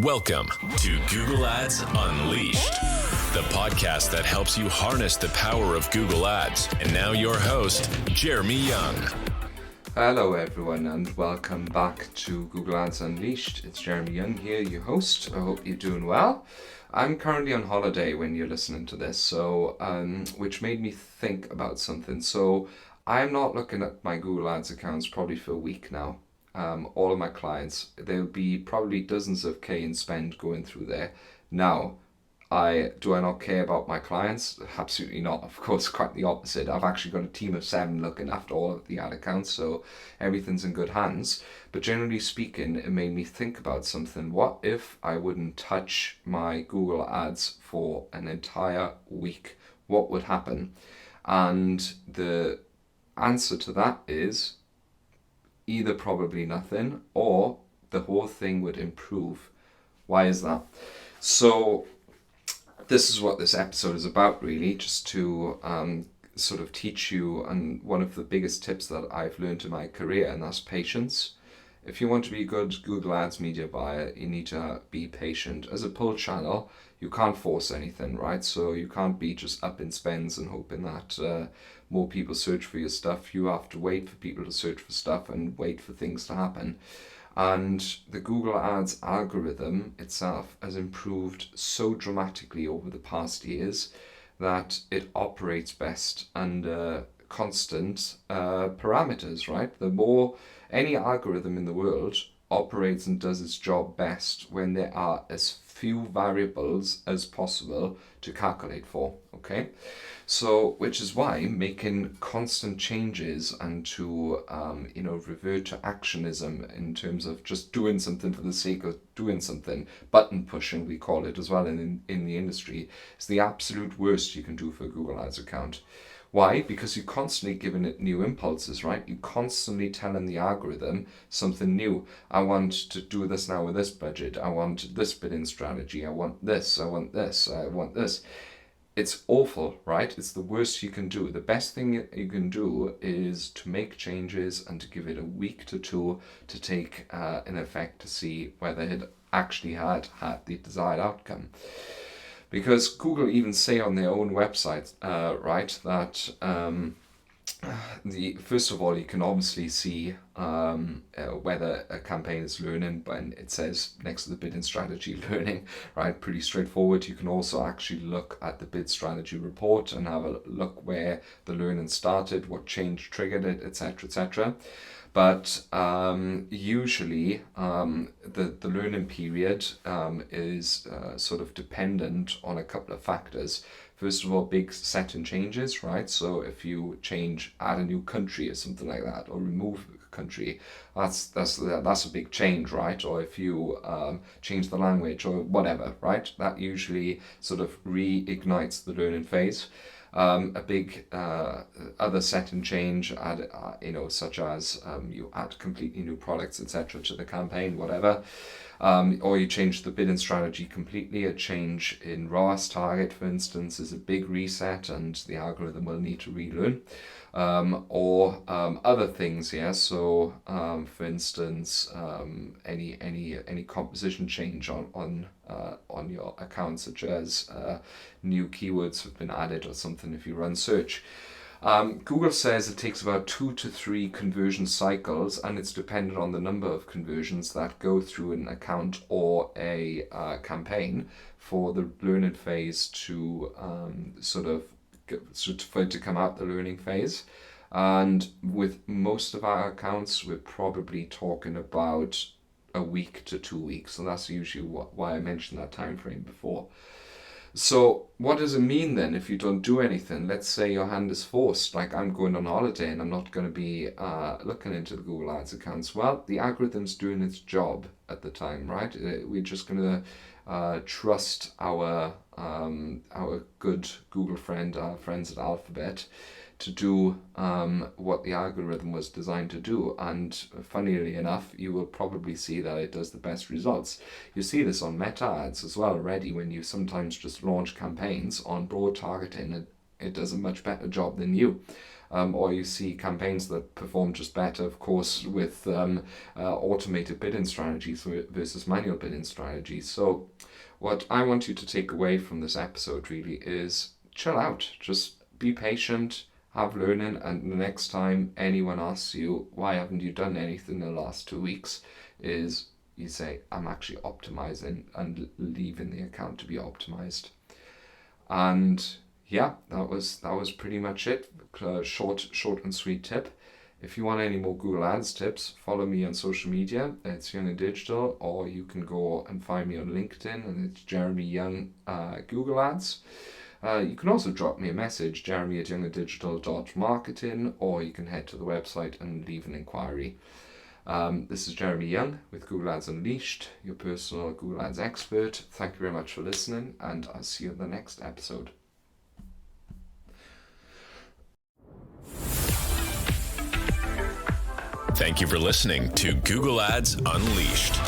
Welcome to Google Ads Unleashed, the podcast that helps you harness the power of Google Ads. And now your host, Jeremy Young. Hello everyone and welcome back to Google Ads Unleashed. It's Jeremy Young here, your host. I hope you're doing well. I'm currently on holiday when you're listening to this, so which made me think about something. So I'm not looking at my Google Ads accounts probably for a week now. All of my clients, there'll be probably dozens of K in spend going through there. Now, do I not care about my clients? Absolutely not. Of course, quite the opposite. I've actually got a team of 7 looking after all of the ad accounts, so everything's in good hands. But generally speaking, it made me think about something. What if I wouldn't touch my Google Ads for an entire week? What would happen? And the answer to that is either probably nothing or the whole thing would improve. Why is that? So this is what this episode is about, really, just to sort of teach you, and one of the biggest tips that I've learned in my career, and that's patience. If you want to be a good Google Ads media buyer, you need to be patient. As a pull channel, you can't force anything, right? So you can't be just up in spends and hoping that more people search for your stuff. You have to wait for people to search for stuff and wait for things to happen. And the Google Ads algorithm itself has improved so dramatically over the past years that it operates best under constant parameters, right? The more any algorithm in the world operates and does its job best when there are as few variables as possible to calculate for, okay? So, which is why making constant changes and to, revert to actionism in terms of just doing something for the sake of doing something, button pushing we call it as well in the industry, is the absolute worst you can do for a Google Ads account. Why? Because you're constantly giving it new impulses, right? You're constantly telling the algorithm something new. I want to do this now with this budget. I want this bidding strategy. I want this. I want this. I want this. It's awful, right? It's the worst you can do. The best thing you can do is to make changes and to give it a week to 2 to take an effect to see whether it actually had the desired outcome. Because Google even say on their own website, right, that first of all, you can obviously see whether a campaign is learning, but it says next to the bidding strategy learning, right? Pretty straightforward. You can also actually look at the bid strategy report and have a look where the learning started, what change triggered it, etc., etc. But usually the learning period is sort of dependent on a couple of factors. First of all, big setting changes, right? So if you add a new country or something like that, or remove a country, that's a big change, right? Or if you change the language or whatever, right? That usually sort of reignites the learning phase. A big other setting change, such as you add completely new products, etc., to the campaign, whatever. Or you change the bidding strategy completely. A change in ROAS target, for instance, is a big reset, and the algorithm will need to relearn. Or other things, yeah. So, for instance, any composition change on your account, such as new keywords have been added or something if you run search. Google says it takes about 2 to 3 conversion cycles, and it's dependent on the number of conversions that go through an account or a campaign for the learning phase to for it to come out the learning phase. And with most of our accounts, we're probably talking about a week to 2 weeks, so that's usually why I mentioned that time frame before. So what does it mean then if you don't do anything? Let's say your hand is forced, like I'm going on holiday and I'm not going to be looking into the Google Ads accounts. Well, the algorithm's doing its job at the time, right? We're just going to trust our good Google friend, our friends at Alphabet, to do what the algorithm was designed to do. And funnily enough, you will probably see that it does the best results. You see this on meta ads as well already, when you sometimes just launch campaigns on broad targeting. It does a much better job than you. or you see campaigns that perform just better, of course, with automated bidding strategies versus manual bidding strategies. So what I want you to take away from this episode really is chill out, just be patient, have learning, and the next time anyone asks you, why haven't you done anything in the last 2 weeks, is you say, I'm actually optimizing, and leaving the account to be optimized. And yeah, that was pretty much it. Short and sweet tip. If you want any more Google Ads tips, follow me on social media. It's Young and Digital, or you can go and find me on LinkedIn, and it's Jeremy Young Google Ads. You can also drop me a message, jeremy@younganddigital.marketing, or you can head to the website and leave an inquiry. This is Jeremy Young with Google Ads Unleashed, your personal Google Ads expert. Thank you very much for listening, and I'll see you in the next episode. Thank you for listening to Google Ads Unleashed.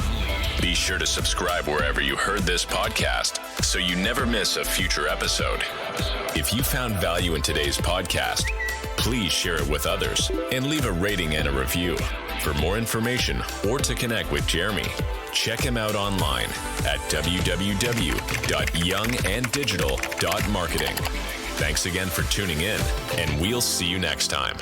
Be sure to subscribe wherever you heard this podcast so you never miss a future episode. If you found value in today's podcast, please share it with others and leave a rating and a review. For more information or to connect with Jeremy, check him out online at www.younganddigital.marketing. Thanks again for tuning in, and we'll see you next time.